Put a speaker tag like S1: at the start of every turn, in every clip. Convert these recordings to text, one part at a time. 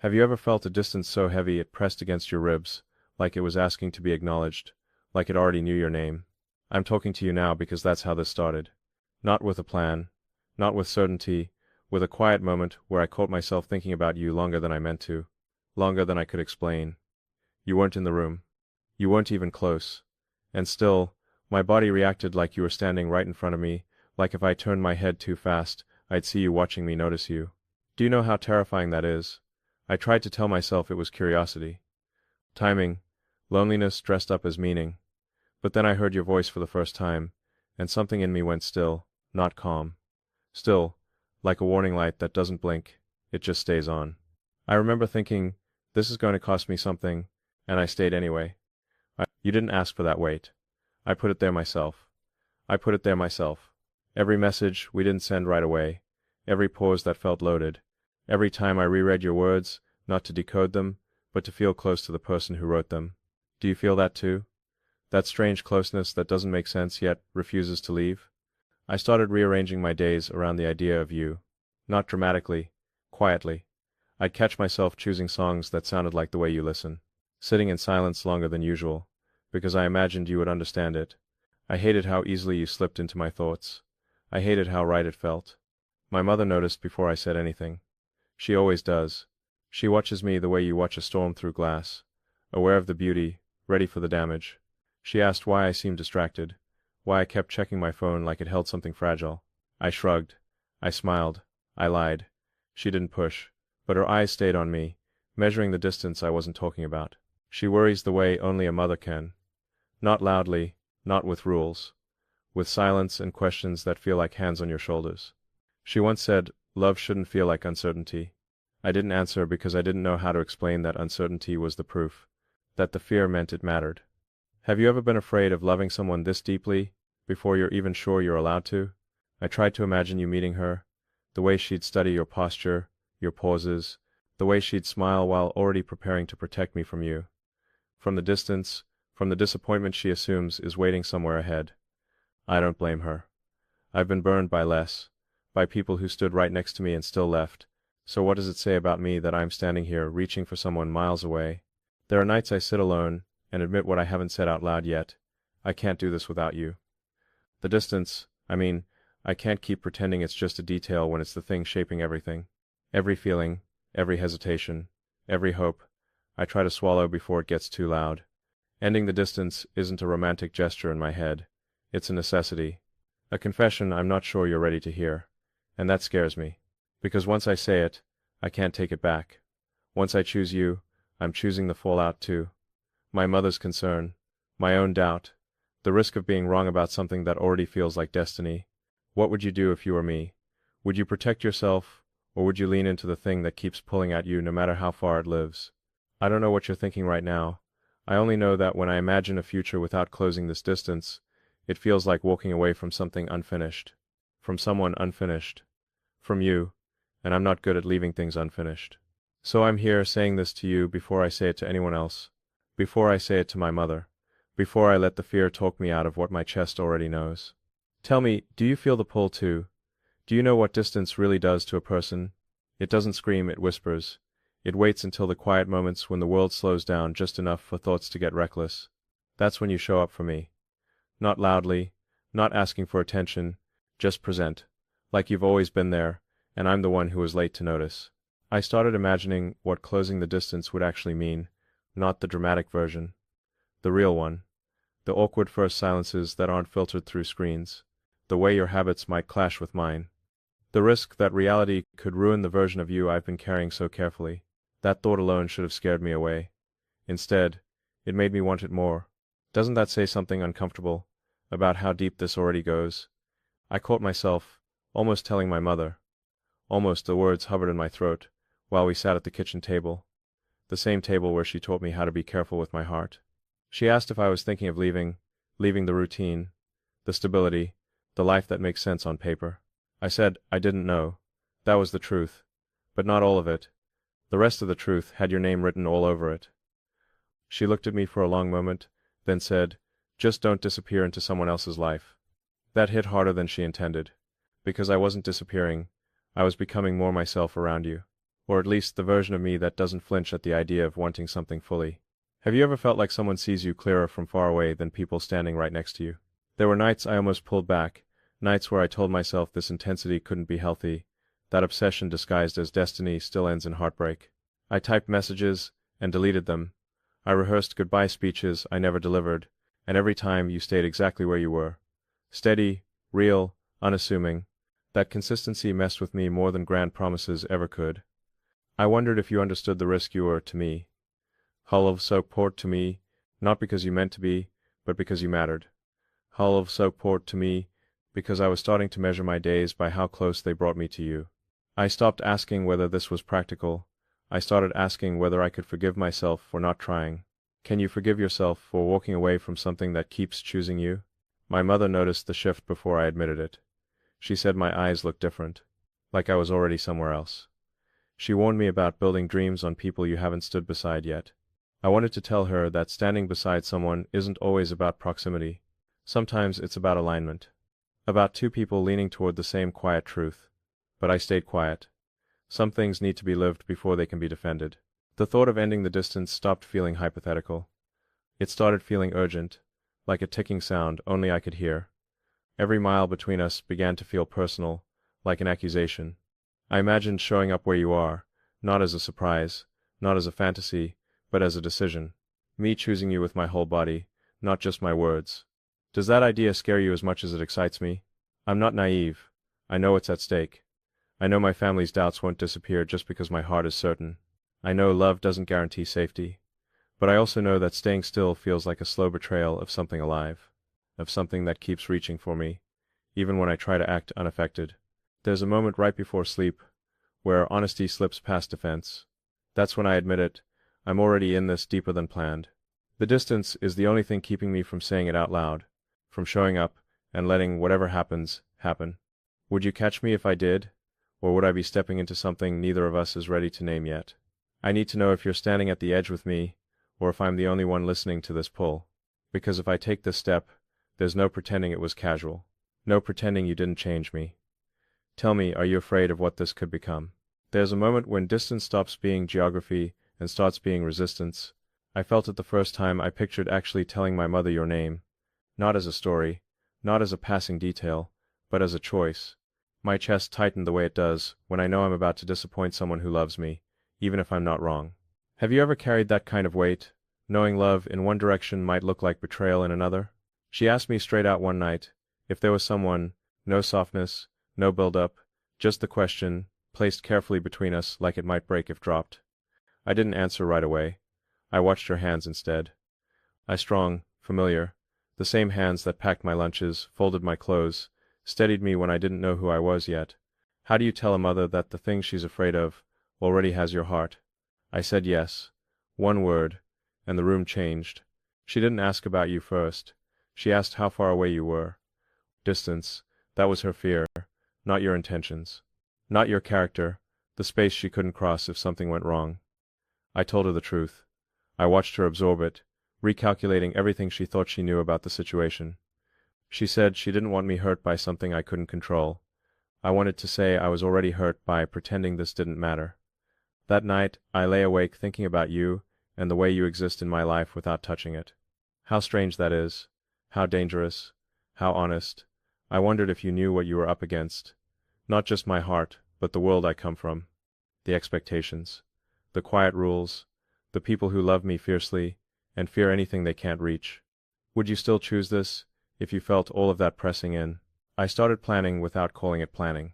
S1: Have you ever felt a distance so heavy it pressed against your ribs, like it was asking to be acknowledged, like it already knew your name? I'm talking to you now because that's how this started. Not with a plan, not with certainty, with a quiet moment where I caught myself thinking about you longer than I meant to, longer than I could explain. You weren't in the room. You weren't even close. And still, my body reacted like you were standing right in front of me, like if I turned my head too fast, I'd see you watching me notice you. Do you know how terrifying that is? I tried to tell myself it was curiosity. Timing, loneliness dressed up as meaning. But then I heard your voice for the first time, and something in me went still, not calm. Still, like a warning light that doesn't blink, it just stays on. I remember thinking, this is going to cost me something, and I stayed anyway. You didn't ask for that wait. I put it there myself. I put it there myself. Every message we didn't send right away, every pause that felt loaded, every time I reread your words, not to decode them, but to feel close to the person who wrote them. Do you feel that too? That strange closeness that doesn't make sense yet refuses to leave? I started rearranging my days around the idea of you. Not dramatically, quietly. I'd catch myself choosing songs that sounded like the way you listen, sitting in silence longer than usual, because I imagined you would understand it. I hated how easily you slipped into my thoughts. I hated how right it felt. My mother noticed before I said anything. She always does. She watches me the way you watch a storm through glass, aware of the beauty, ready for the damage. She asked why I seemed distracted, why I kept checking my phone like it held something fragile. I shrugged. I smiled. I lied. She didn't push, but her eyes stayed on me, measuring the distance I wasn't talking about. She worries the way only a mother can. Not loudly, not with rules, with silence and questions that feel like hands on your shoulders. She once said, love shouldn't feel like uncertainty. I didn't answer because I didn't know how to explain that uncertainty was the proof, that the fear meant it mattered. Have you ever been afraid of loving someone this deeply, before you're even sure you're allowed to? I tried to imagine you meeting her, the way she'd study your posture, your pauses, the way she'd smile while already preparing to protect me from you. From the distance, from the disappointment she assumes is waiting somewhere ahead. I don't blame her. I've been burned by less, by people who stood right next to me and still left, so what does it say about me that I'm standing here reaching for someone miles away? There are nights I sit alone and admit what I haven't said out loud yet. I can't do this without you. The distance, I can't keep pretending it's just a detail when it's the thing shaping everything. Every feeling, every hesitation, every hope, I try to swallow before it gets too loud. Ending the distance isn't a romantic gesture in my head. It's a necessity. A confession I'm not sure you're ready to hear. And that scares me. Because once I say it, I can't take it back. Once I choose you, I'm choosing the fallout too. My mother's concern, my own doubt, the risk of being wrong about something that already feels like destiny. What would you do if you were me? Would you protect yourself, or would you lean into the thing that keeps pulling at you no matter how far it lives? I don't know what you're thinking right now. I only know that when I imagine a future without closing this distance, it feels like walking away from something unfinished. From someone unfinished. From you, and I'm not good at leaving things unfinished. So I'm here saying this to you before I say it to anyone else. Before I say it to my mother. Before I let the fear talk me out of what my chest already knows. Tell me, do you feel the pull too? Do you know what distance really does to a person? It doesn't scream, it whispers. It waits until the quiet moments when the world slows down just enough for thoughts to get reckless. That's when you show up for me. Not loudly, not asking for attention, just present. Like you've always been there, and I'm the one who was late to notice. I started imagining what closing the distance would actually mean, not the dramatic version. The real one. The awkward first silences that aren't filtered through screens. The way your habits might clash with mine. The risk that reality could ruin the version of you I've been carrying so carefully. That thought alone should have scared me away. Instead, it made me want it more. Doesn't that say something uncomfortable about how deep this already goes? I caught myself almost telling my mother. Almost the words hovered in my throat while we sat at the kitchen table. The same table where she taught me how to be careful with my heart. She asked if I was thinking of leaving the routine, the stability, the life that makes sense on paper. I said I didn't know. That was the truth. But not all of it. The rest of the truth had your name written all over it. She looked at me for a long moment, then said, just don't disappear into someone else's life. That hit harder than she intended. Because I wasn't disappearing. I was becoming more myself around you. Or at least the version of me that doesn't flinch at the idea of wanting something fully. Have you ever felt like someone sees you clearer from far away than people standing right next to you? There were nights I almost pulled back, nights where I told myself this intensity couldn't be healthy, that obsession disguised as destiny still ends in heartbreak. I typed messages and deleted them. I rehearsed goodbye speeches I never delivered, and every time you stayed exactly where you were. Steady, real, unassuming. That consistency messed with me more than grand promises ever could. I wondered if you understood the risk you were to me. Hull of soaked port to me, not because you meant to be, but because you mattered. Hull of soaked port to me, because I was starting to measure my days by how close they brought me to you. I stopped asking whether this was practical. I started asking whether I could forgive myself for not trying. Can you forgive yourself for walking away from something that keeps choosing you? My mother noticed the shift before I admitted it. She said my eyes looked different, like I was already somewhere else. She warned me about building dreams on people you haven't stood beside yet. I wanted to tell her that standing beside someone isn't always about proximity. Sometimes it's about alignment. About two people leaning toward the same quiet truth. But I stayed quiet. Some things need to be lived before they can be defended. The thought of ending the distance stopped feeling hypothetical. It started feeling urgent, like a ticking sound only I could hear. Every mile between us began to feel personal, like an accusation. I imagined showing up where you are, not as a surprise, not as a fantasy, but as a decision. Me choosing you with my whole body, not just my words. Does that idea scare you as much as it excites me? I'm not naive. I know what's at stake. I know my family's doubts won't disappear just because my heart is certain. I know love doesn't guarantee safety. But I also know that staying still feels like a slow betrayal of something alive, of something that keeps reaching for me, even when I try to act unaffected. There's a moment right before sleep, where honesty slips past defense. That's when I admit it, I'm already in this deeper than planned. The distance is the only thing keeping me from saying it out loud, from showing up and letting whatever happens, happen. Would you catch me if I did? Or would I be stepping into something neither of us is ready to name yet? I need to know if you're standing at the edge with me, or if I'm the only one listening to this pull. Because if I take this step, there's no pretending it was casual. No pretending you didn't change me. Tell me, are you afraid of what this could become? There's a moment when distance stops being geography and starts being resistance. I felt it the first time I pictured actually telling my mother your name. Not as a story, not as a passing detail, but as a choice. My chest tightened the way it does when I know I'm about to disappoint someone who loves me, even if I'm not wrong. Have you ever carried that kind of weight, knowing love in one direction might look like betrayal in another? She asked me straight out one night, if there was someone, no softness, no build-up, just the question, placed carefully between us like it might break if dropped. I didn't answer right away. I watched her hands instead. Strong, familiar, the same hands that packed my lunches, folded my clothes, steadied me when I didn't know who I was yet. How do you tell a mother that the thing she's afraid of already has your heart? I said yes. One word, and the room changed. She didn't ask about you first. She asked how far away you were. Distance, that was her fear, not your intentions. Not your character, the space she couldn't cross if something went wrong. I told her the truth. I watched her absorb it, recalculating everything she thought she knew about the situation. She said she didn't want me hurt by something I couldn't control. I wanted to say I was already hurt by pretending this didn't matter. That night, I lay awake thinking about you and the way you exist in my life without touching it. How strange that is. How dangerous. How honest. I wondered if you knew what you were up against. Not just my heart, but the world I come from. The expectations. The quiet rules. The people who love me fiercely and fear anything they can't reach. Would you still choose this, if you felt all of that pressing in? I started planning without calling it planning.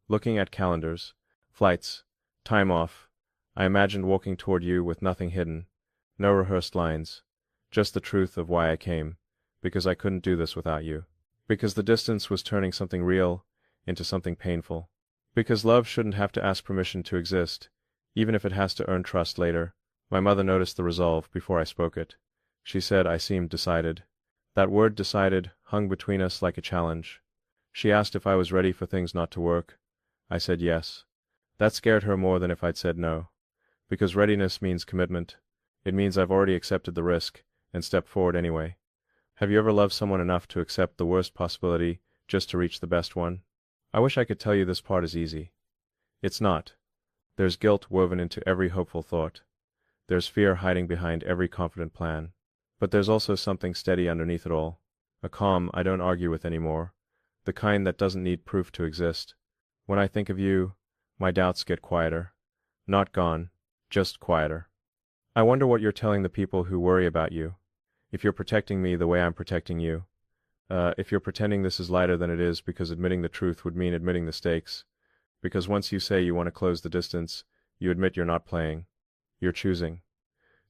S1: Looking at calendars, flights, time off, I imagined walking toward you with nothing hidden, no rehearsed lines, just the truth of why I came, because I couldn't do this without you. Because the distance was turning something real into something painful. Because love shouldn't have to ask permission to exist, even if it has to earn trust later. My mother noticed the resolve before I spoke it. She said I seemed decided. That word decided hung between us like a challenge. She asked if I was ready for things not to work. I said yes. That scared her more than if I'd said no. Because readiness means commitment. It means I've already accepted the risk and stepped forward anyway. Have you ever loved someone enough to accept the worst possibility just to reach the best one? I wish I could tell you this part is easy. It's not. There's guilt woven into every hopeful thought. There's fear hiding behind every confident plan. But there's also something steady underneath it all. A calm I don't argue with anymore. The kind that doesn't need proof to exist. When I think of you, my doubts get quieter. Not gone, just quieter. I wonder what you're telling the people who worry about you. If you're protecting me the way I'm protecting you. If you're pretending this is lighter than it is because admitting the truth would mean admitting the stakes. Because once you say you want to close the distance, you admit you're not playing. You're choosing.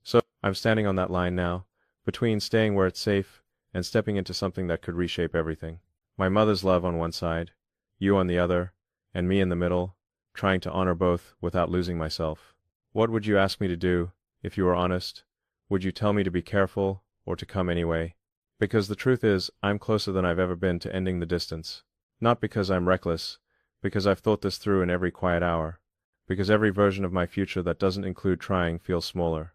S1: So, I'm standing on that line now, between staying where it's safe and stepping into something that could reshape everything. My mother's love on one side, you on the other, and me in the middle, trying to honor both without losing myself. What would you ask me to do, if you were honest? Would you tell me to be careful, or to come anyway? Because the truth is, I'm closer than I've ever been to ending the distance. Not because I'm reckless, because I've thought this through in every quiet hour. Because every version of my future that doesn't include trying feels smaller.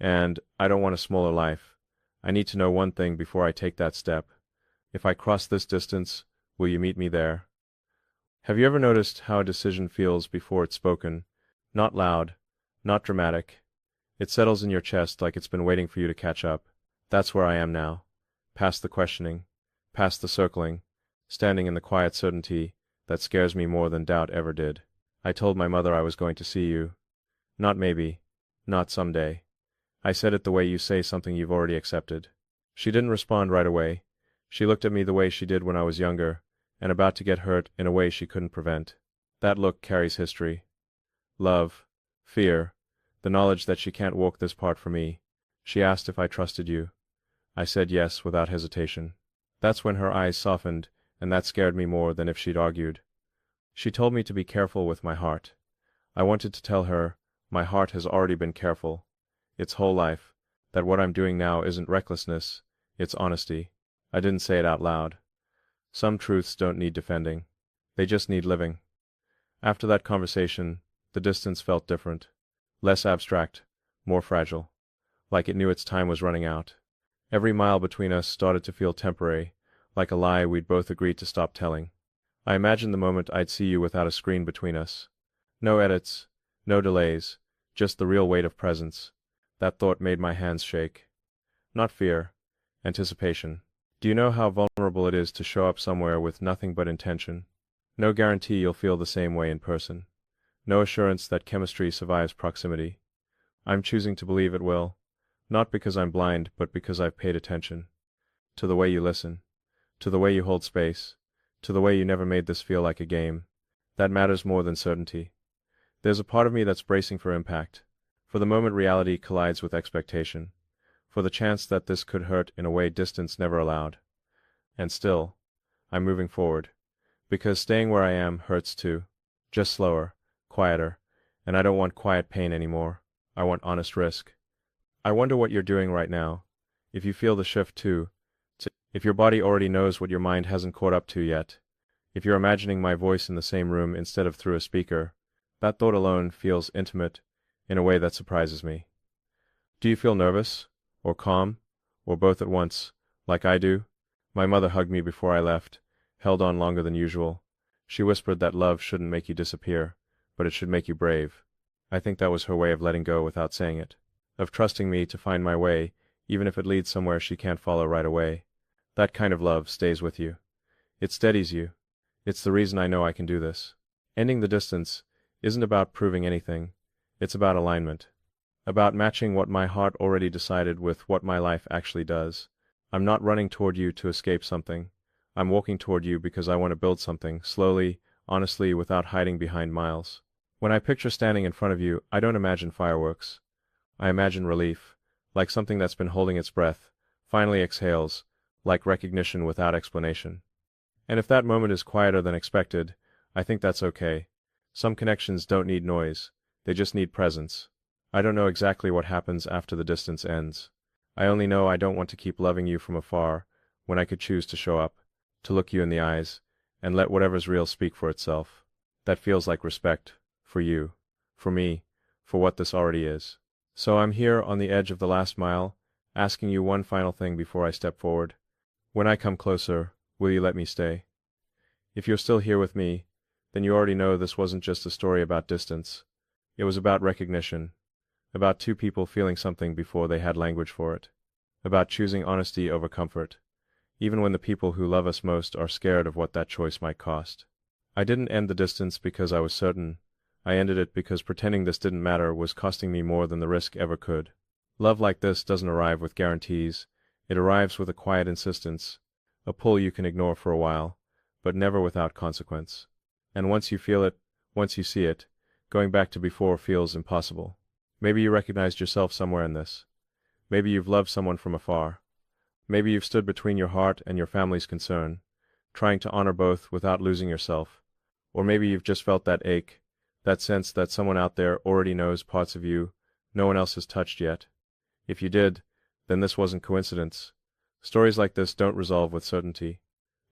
S1: And I don't want a smaller life. I need to know one thing before I take that step. If I cross this distance, will you meet me there? Have you ever noticed how a decision feels before it's spoken? Not loud, not dramatic. It settles in your chest like it's been waiting for you to catch up. That's where I am now. Past the questioning, past the circling, standing in the quiet certainty that scares me more than doubt ever did. I told my mother I was going to see you. Not maybe, not someday. I said it the way you say something you've already accepted. She didn't respond right away. She looked at me the way she did when I was younger, and about to get hurt in a way she couldn't prevent. That look carries history. Love, fear, the knowledge that she can't walk this part for me. She asked if I trusted you. I said yes without hesitation. That's when her eyes softened, and that scared me more than if she'd argued. She told me to be careful with my heart. I wanted to tell her, my heart has already been careful. Its whole life, that what I'm doing now isn't recklessness, it's honesty. I didn't say it out loud. Some truths don't need defending. They just need living. After that conversation, the distance felt different. Less abstract, more fragile. Like it knew its time was running out. Every mile between us started to feel temporary, like a lie we'd both agreed to stop telling. I imagined the moment I'd see you without a screen between us. No edits, no delays, just the real weight of presence. That thought made my hands shake. Not fear, anticipation. Do you know how vulnerable it is to show up somewhere with nothing but intention? No guarantee you'll feel the same way in person. No assurance that chemistry survives proximity. I'm choosing to believe it will, not because I'm blind, but because I've paid attention. To the way you listen, to the way you hold space, to the way you never made this feel like a game. That matters more than certainty. There's a part of me that's bracing for impact, for the moment reality collides with expectation, for the chance that this could hurt in a way distance never allowed. And still, I'm moving forward, because staying where I am hurts too, just slower, quieter, and I don't want quiet pain anymore. I want honest risk. I wonder what you're doing right now, if you feel the shift too, if your body already knows what your mind hasn't caught up to yet, if you're imagining my voice in the same room instead of through a speaker. That thought alone feels intimate in a way that surprises me. Do you feel nervous, or calm, or both at once, like I do? My mother hugged me before I left, held on longer than usual. She whispered that love shouldn't make you disappear, but it should make you brave. I think that was her way of letting go without saying it, of trusting me to find my way, even if it leads somewhere she can't follow right away. That kind of love stays with you. It steadies you. It's the reason I know I can do this. Ending the distance isn't about proving anything. It's about alignment. About matching what my heart already decided with what my life actually does. I'm not running toward you to escape something. I'm walking toward you because I want to build something, slowly, honestly, without hiding behind miles. When I picture standing in front of you, I don't imagine fireworks. I imagine relief, like something that's been holding its breath, finally exhales, like recognition without explanation. And if that moment is quieter than expected, I think that's okay. Some connections don't need noise, they just need presence. I don't know exactly what happens after the distance ends. I only know I don't want to keep loving you from afar when I could choose to show up, to look you in the eyes, and let whatever's real speak for itself. That feels like respect, for you, for me, for what this already is. So I'm here on the edge of the last mile, asking you one final thing before I step forward. When I come closer, will you let me stay? If you're still here with me, then you already know this wasn't just a story about distance. It was about recognition, about two people feeling something before they had language for it, about choosing honesty over comfort, even when the people who love us most are scared of what that choice might cost. I didn't end the distance because I was certain. I ended it because pretending this didn't matter was costing me more than the risk ever could. Love like this doesn't arrive with guarantees. It arrives with a quiet insistence, a pull you can ignore for a while, but never without consequence. And once you feel it, once you see it, going back to before feels impossible. Maybe you recognized yourself somewhere in this. Maybe you've loved someone from afar. Maybe you've stood between your heart and your family's concern, trying to honor both without losing yourself. Or maybe you've just felt that ache, that sense that someone out there already knows parts of you no one else has touched yet. If you did, then this wasn't coincidence. Stories like this don't resolve with certainty.